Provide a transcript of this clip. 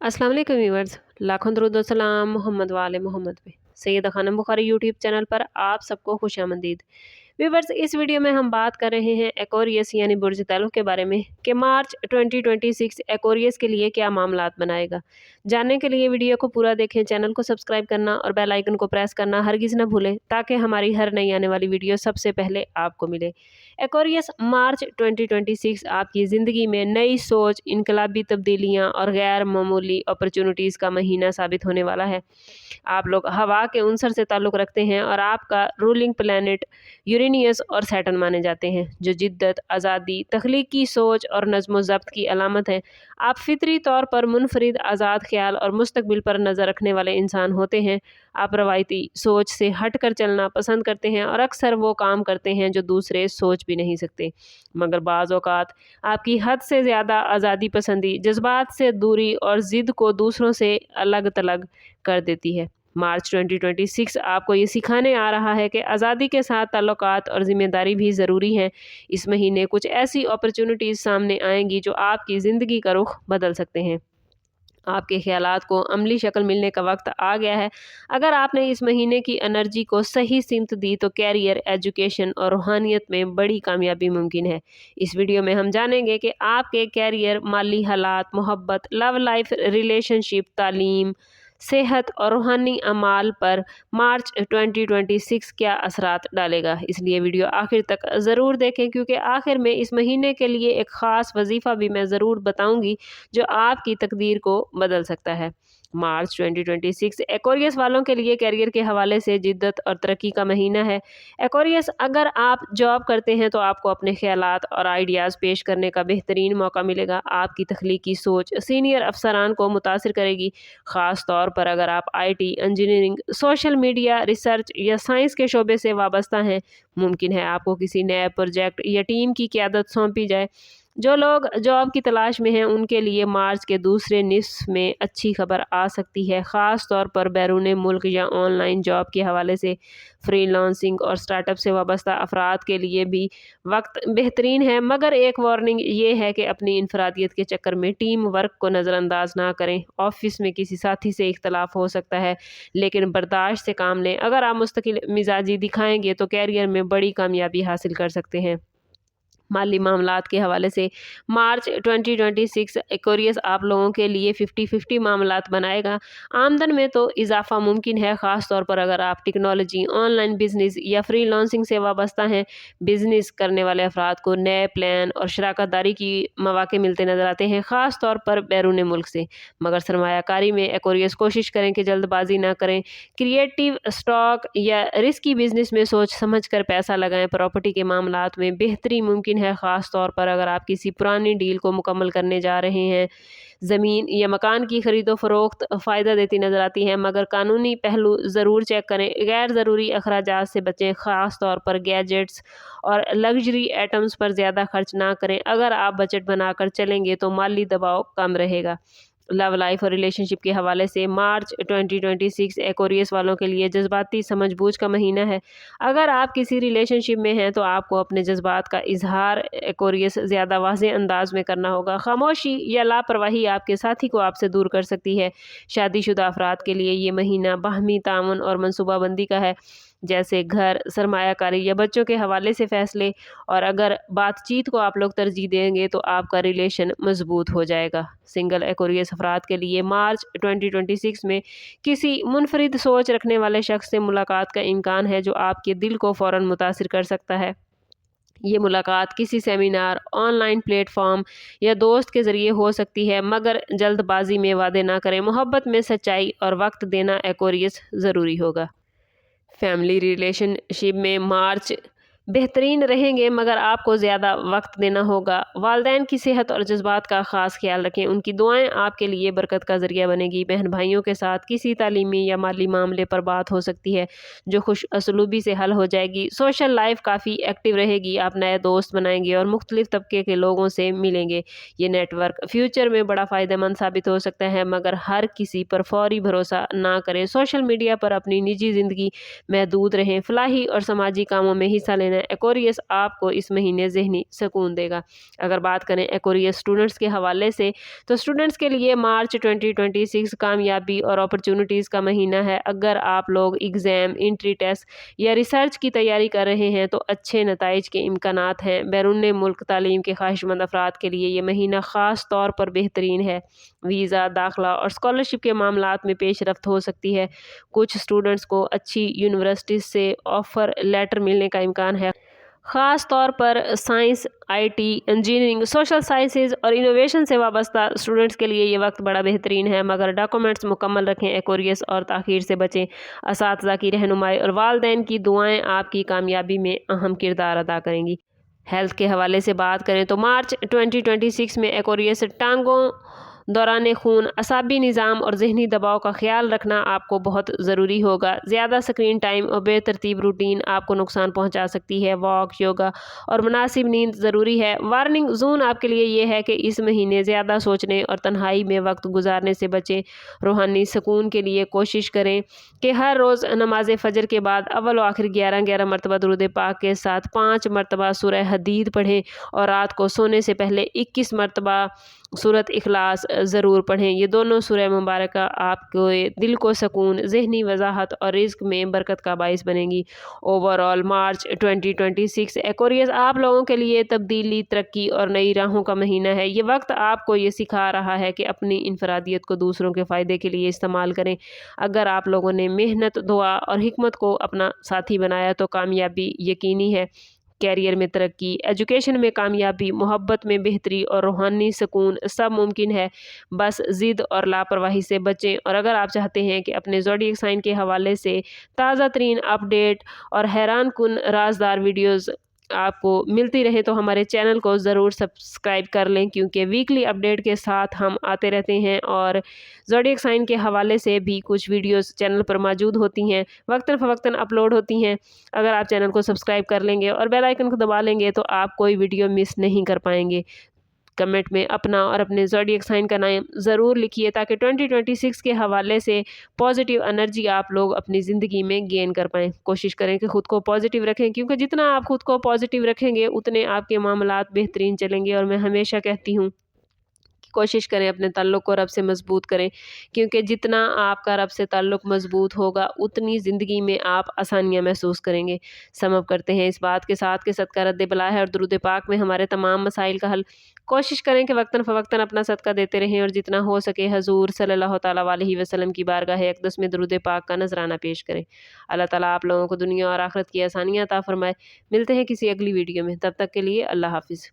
अस्सलाम वालेकुम व्यूअर्स, लाखों दरूद व सलाम मोहम्मद वाले मोहम्मद पे। सैयदा खानम बुखारी यूट्यूब चैनल पर आप सबको खुशामदीद। व्यूअर्स, इस वीडियो में हम बात कर रहे हैं एक्वेरियस यानी बुर्ज तैलुक के बारे में कि मार्च 2026 एक्वेरियस के लिए क्या मामलात बनाएगा। जानने के लिए वीडियो को पूरा देखें, चैनल को सब्सक्राइब करना और बेल आइकन को प्रेस करना हरगिज़ न भूलें ताकि हमारी हर नई आने वाली वीडियो सबसे पहले आपको मिले। एक्वेरियस मार्च 2026 आपकी ज़िंदगी में नई सोच, इनकलाबी तब्दीलियाँ और गैर मामूली अपॉर्चुनिटीज़ का महीना साबित होने वाला है। आप लोग हवा के उनसर से ताल्लुक़ रखते हैं और आपका रूलिंग प्लैनेट यूरेनियस और सैटर्न माने जाते हैं, जो जिद्दत, आज़ादी, तख्लीकी सोच और नज़्म-ओ-ज़ब्त की अलामत है। आप फितरी तौर पर मुनफरिद, आज़ाद ख़्याल और मुस्तक़बिल पर नज़र रखने वाले इंसान होते हैं। आप रवायती सोच से हट कर चलना पसंद करते हैं और अक्सर वो काम करते हैं जो दूसरे सोच भी नहीं सकते। मगर बाज़ औक़ात आपकी हद से ज़्यादा आज़ादी पसंदी जज्बात से दूरी और ज़िद को दूसरों से अलग-तलग कर देती है। मार्च 2026 आपको ये सिखाने आ रहा है कि आज़ादी के साथ ताल्लुकात और ज़िम्मेदारी भी ज़रूरी हैं। इस महीने कुछ ऐसी अपॉर्चुनिटीज़ सामने आएंगी जो आपकी ज़िंदगी का रुख बदल सकते हैं। आपके ख़्यालात को अमली शक्ल मिलने का वक्त आ गया है। अगर आपने इस महीने की एनर्जी को सही सिमत दी तो कैरियर, एजुकेशन और रूहानियत में बड़ी कामयाबी मुमकिन है। इस वीडियो में हम जानेंगे कि आपके कैरियर, माली हालात, मोहब्बत, लव लाइफ, रिलेशनशिप, तालीम, सेहत और रूहानी अमाल पर मार्च 2026 क्या असरात डालेगा। इसलिए वीडियो आखिर तक ज़रूर देखें, क्योंकि आखिर में इस महीने के लिए एक ख़ास वजीफ़ा भी मैं ज़रूर बताऊंगी जो आपकी तकदीर को बदल सकता है। मार्च 2026 एक्वेरियस वालों के लिए कैरियर के हवाले से जिद्दत और तरक्की का महीना है। एक्वेरियस, अगर आप जॉब करते हैं तो आपको अपने ख्यालात और आइडियाज़ पेश करने का बेहतरीन मौका मिलेगा। आपकी तख्लीकी सोच सीनियर अफसरान को मुतासिर करेगी, ख़ास तौर पर अगर आप IT, engineering, social media, research या साइंस के शोबे से वाबस्ता हैं। मुमकिन है आपको किसी नए प्रोजेक्ट या टीम की क़यादत सौंपी जाए। जो लोग जॉब की तलाश में हैं उनके लिए मार्च के दूसरे निस्फ़ में अच्छी खबर आ सकती है, ख़ास तौर पर बैरून मुल्क या ऑनलाइन जॉब के हवाले से। फ्रीलांसिंग और स्टार्टअप से वाबस्ता अफराद के लिए भी वक्त बेहतरीन है, मगर एक वार्निंग ये है कि अपनी इनफरादियत के चक्कर में टीम वर्क को नज़रअंदाज ना करें। ऑफिस में किसी साथी से इख्तलाफ हो सकता है, लेकिन बर्दाश्त से काम लें। अगर आप मुस्तकिल मिजाजी दिखाएंगे तो कैरियर में बड़ी कामयाबी हासिल कर सकते हैं। माली मामलात के हवाले से मार्च 2026 एक्वेरियस आप लोगों के लिए 50-50 मामलात बनाएगा। आमदन में तो इजाफा मुमकिन है, ख़ास तौर पर अगर आप टेक्नोलॉजी, ऑनलाइन बिजनेस या फ्रीलांसिंग से वाबस्ता हैं। बिजनेस करने वाले अफराद को नए प्लान और शराकत दारी की मौके मिलते नजर आते हैं, ख़ास तौर पर बैरून मुल्क से। मगर सरमायाकारी में एक्वेरियस कोशिश करें कि जल्दबाजी ना करें। क्रिएटिव स्टॉक या रिस्की बिजनेस में सोच समझ कर पैसा लगाएं। प्रॉपर्टी के मामलात में बेहतरी मुमकिन है, ख़ास तौर पर अगर आप किसी पुरानी डील को मुकम्मल करने जा रहे हैं। ज़मीन या मकान की ख़रीदो फ़रोख्त फ़ायदा देती नज़र आती है, मगर कानूनी पहलू ज़रूर चेक करें। गैर ज़रूरी अखराजात से बचें, ख़ास तौर पर गैजेट्स और लग्जरी आइटम्स पर ज़्यादा खर्च ना करें। अगर आप बजट बनाकर चलेंगे तो माली दबाव कम रहेगा। लव लाइफ और रिलेशनशिप के हवाले से मार्च 2026 एक्वेरियस वालों के लिए जज्बाती समझबूझ का महीना है। अगर आप किसी रिलेशनशिप में हैं तो आपको अपने जज्बात का इजहार एक्वेरियस ज़्यादा वाज़ेह अंदाज में करना होगा। खामोशी या लापरवाही आपके साथी को आपसे दूर कर सकती है। शादीशुदा अफराद के लिए ये महीना बाहमी ताउन और मनसूबाबंदी का है, जैसे घर, सरमायाकारी या बच्चों के हवाले से फ़ैसले। और अगर बातचीत को आप लोग तरजीह देंगे तो आपका रिलेशन मजबूत हो जाएगा। सिंगल एक्वेरियस अफराद के लिए मार्च 2026 में किसी मुनफरिद सोच रखने वाले शख्स से मुलाकात का इम्कान है जो आपके दिल को फ़ौरन मुतासिर कर सकता है। ये मुलाकात किसी सेमिनार, ऑनलाइन प्लेटफॉर्म या दोस्त के ज़रिए हो सकती है, मगर जल्दबाजी में वादे ना करें। मोहब्बत में सच्चाई और वक्त देना एक्वेरियस ज़रूरी होगा। फैमिली रिलेशनशिप में मार्च बेहतरीन रहेंगे, मगर आपको ज़्यादा वक्त देना होगा। वालिदैन की सेहत और जज्बात का ख़ास ख्याल रखें, उनकी दुआएं आपके लिए बरकत का ज़रिया बनेगी। बहन भाइयों के साथ किसी तालीमी या माली मामले पर बात हो सकती है जो खुश असलूबी से हल हो जाएगी। सोशल लाइफ काफ़ी एक्टिव रहेगी, आप नए दोस्त बनाएंगे और मुख्तलिफ तबके के लोगों से मिलेंगे। ये नेटवर्क फ्यूचर में बड़ा फ़ायदेमंद साबित हो सकता है, मगर हर किसी पर फौरी भरोसा ना करें। सोशल मीडिया पर अपनी निजी ज़िंदगी महदूद रहें। फलाही और समाजी कामों में हिस्सा लेना है एक्वेरियस आपको इस महीने ज़हनी सुकून देगा। अगर बात करें एक्वेरियस स्टूडेंट्स के हवाले से, तो स्टूडेंट्स के लिए मार्च 2026 कामयाबी और अपॉर्चुनिटीज़ का महीना है। अगर आप लोग एग्ज़ाम, एंट्री टेस्ट या रिसर्च की तैयारी कर रहे हैं तो अच्छे नताइज के इम्कानात हैं। बैरून मुल्क तालीम के ख्वाहिशमंद अफराद के लिए ये महीना ख़ास तौर पर बेहतरीन है। वीज़ा, दाखिला और स्कॉलरशिप के मामलात में पेशरफ्त हो सकती है। कुछ स्टूडेंट्स को अच्छी यूनिवर्सिटीज़ से ऑफ़र लेटर मिलने का इम्कान है। ख़ास तौर पर science, IT, engineering, social sciences और इनोवेशन से वाबस्ता स्टूडेंट्स के लिए ये वक्त बड़ा बेहतरीन है। मगर डॉक्यूमेंट्स मुकम्मल रखें, एक्वेरियस, और ताख़ीर से बचें। असातिज़ा की रहनुमाई और वालिदैन की दुआएं आपकी कामयाबी में अहम किरदार अदा करेंगी। हेल्थ के हवाले से बात करें तो मार्च 2026 में एक्वेरियस टांगों, दौरान खून, असाबी निज़ाम और ज़हनी दबाव का ख्याल रखना आपको बहुत ज़रूरी होगा। ज़्यादा स्क्रीन टाइम और बेतरतीब रूटीन आपको नुकसान पहुंचा सकती है। वॉक, योगा और मुनासिब नींद ज़रूरी है। वार्निंग जोन आपके लिए ये है कि इस महीने ज़्यादा सोचने और तन्हाई में वक्त गुजारने से बचें। रूहानी सुकून के लिए कोशिश करें कि हर रोज़ नमाज फ़जर के बाद अव्वल व आखिर 11 मरतबा दुरूद पाक के साथ 5 मरतबा सूरह हदीद पढ़ें और रात को सोने से पहले 21 मरतबा सूरत इखलास ज़रूर पढ़ें। ये दोनों सूरह मुबारक आपको दिल को सुकून, ज़हनी वजाहत और रिज़्क में बरकत का बाइस बनेंगी। ओवरऑल मार्च 2026 एक्वेरियस आप लोगों के लिए तब्दीली, तरक्की और नई राहों का महीना है। ये वक्त आपको ये सिखा रहा है कि अपनी इनफरादियत को दूसरों के फ़ायदे के लिए इस्तेमाल करें। अगर आप लोगों ने मेहनत, दुआ और हिकमत को अपना साथी बनाया तो कामयाबी यकीनी है। कैरियर में तरक्की, एजुकेशन में कामयाबी, मोहब्बत में बेहतरी और रूहानी सुकून सब मुमकिन है। बस ज़िद और लापरवाही से बचें। और अगर आप चाहते हैं कि अपने ज़ोडिएक साइन के हवाले से ताज़ा तरीन अपडेट और हैरान कुन राजदार वीडियोज़ आपको मिलती रहे तो हमारे चैनल को ज़रूर सब्सक्राइब कर लें, क्योंकि वीकली अपडेट के साथ हम आते रहते हैं और ज़ोडिएक साइन के हवाले से भी कुछ वीडियोस चैनल पर मौजूद होती हैं, वक्तन फ़वक्तन अपलोड होती हैं। अगर आप चैनल को सब्सक्राइब कर लेंगे और बेल आइकन को दबा लेंगे तो आप कोई वीडियो मिस नहीं कर पाएंगे। कमेंट में अपना और अपने ज़ोडिएक साइन का नाम ज़रूर लिखिए ताकि 2026 के हवाले से पॉजिटिव एनर्जी आप लोग अपनी ज़िंदगी में गेन कर पाएँ। कोशिश करें कि ख़ुद को पॉजिटिव रखें, क्योंकि जितना आप ख़ुद को पॉजिटिव रखेंगे उतने आपके मामलात बेहतरीन चलेंगे। और मैं हमेशा कहती हूँ कि कोशिश करें अपने ताल्लुक़ को रब से मज़बूत करें, क्योंकि जितना आपका रब से ताल्लुक़ मज़बूत होगा उतनी ज़िंदगी में आप आसानियाँ महसूस करेंगे। समअप करते हैं इस बात के साथ कि सदका रद्द बला है और दुरूद पाक में हमारे तमाम मसाइल का हल। कोशिश करें कि वक्तन फ़वक्तन अपना सदका देते रहें और जितना हो सके हज़ूर सल्लल्लाहु तआला अलैहि वसल्लम की बारगाह अक़दस में दुरूद पाक का नजराना पेश करें। अल्लाह ताला आप लोगों को दुनिया और आखिरत की आसानियाँ अता फ़रमाए। मिलते हैं किसी अगली वीडियो में, तब तक के लिए अल्लाह हाफ़िज़।